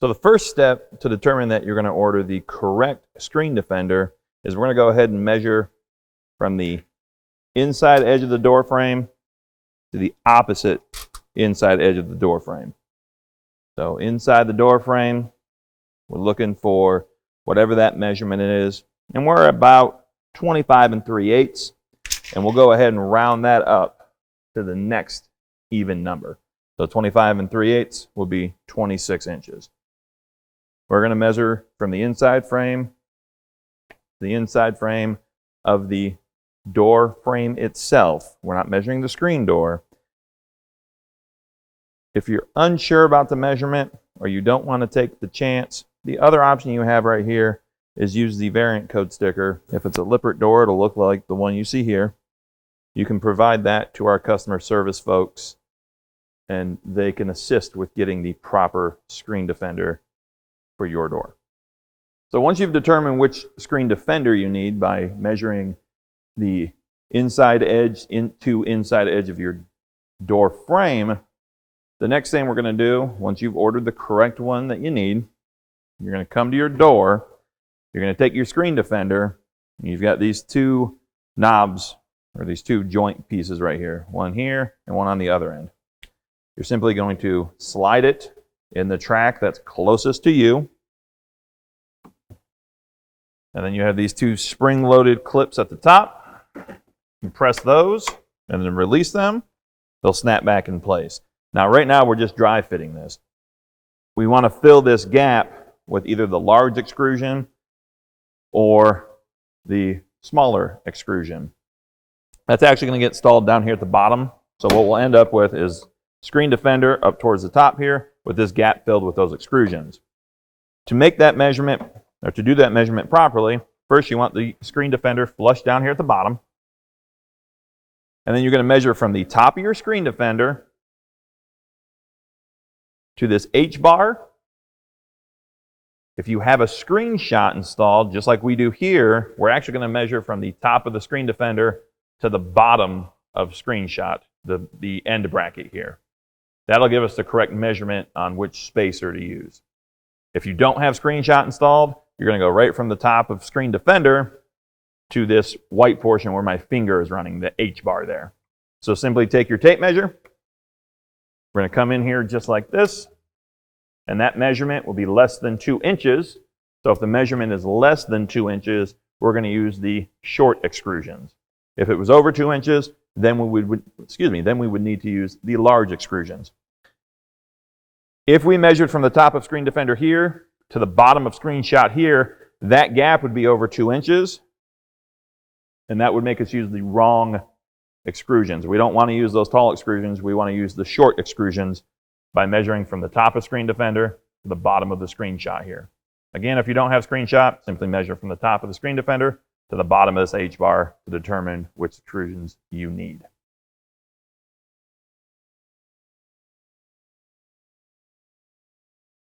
So the first step to determine that you're going to order the correct screen defender is we're going to go ahead and measure from the inside edge of the door frame to the opposite inside edge of the door frame. So inside the door frame, we're looking for whatever that measurement is, and we're about 25 3/8, and we'll go ahead and round that up to the next even number. So 25 3/8 will be 26 inches. We're going to measure from the inside frame to the inside frame of the door frame itself. We're not measuring the screen door. If you're unsure about the measurement or you don't want to take the chance, the other option you have right here is use the variant code sticker. If it's a Lippert door, it'll look like the one you see here. You can provide that to our customer service folks, and they can assist with getting the proper screen defender for your door. So once you've determined which screen defender you need by measuring the inside edge to inside edge of your door frame, the next thing we're going to do, once you've ordered the correct one that you need, you're going to come to your door, you're going to take your screen defender, and you've got these two knobs, or these two joint pieces right here, one here and one on the other end. You're simply going to slide it in the track that's closest to you. And then you have these two spring-loaded clips at the top. You press those and then release them. They'll snap back in place. Now, right now, we're just dry fitting this. We want to fill this gap with either the large extrusion or the smaller extrusion. That's actually going to get installed down here at the bottom. So what we'll end up with is screen defender up towards the top here with this gap filled with those extrusions. To make that measurement, or to do that measurement properly, first you want the screen defender flush down here at the bottom. And then you're going to measure from the top of your screen defender to this H-bar. If you have a screenshot installed, just like we do here, we're actually going to measure from the top of the screen defender to the bottom of screenshot, the end bracket here. That'll give us the correct measurement on which spacer to use. If you don't have screenshot installed, you're going to go right from the top of screen defender to this white portion where my finger is running, the H-bar there. So simply take your tape measure. We're going to come in here just like this, and that measurement will be less than 2 inches. So if the measurement is less than 2 inches, we're going to use the short extrusions. If it was over 2 inches, then we would need to use the large extrusions. If we measured from the top of screen defender here to the bottom of screenshot here, that gap would be over 2 inches, and that would make us use the wrong extrusions. We don't want to use those tall extrusions. We want to use the short extrusions by measuring from the top of screen defender to the bottom of the screenshot here. Again, if you don't have screenshot, simply measure from the top of the screen defender to the bottom of this H-bar to determine which extrusions you need.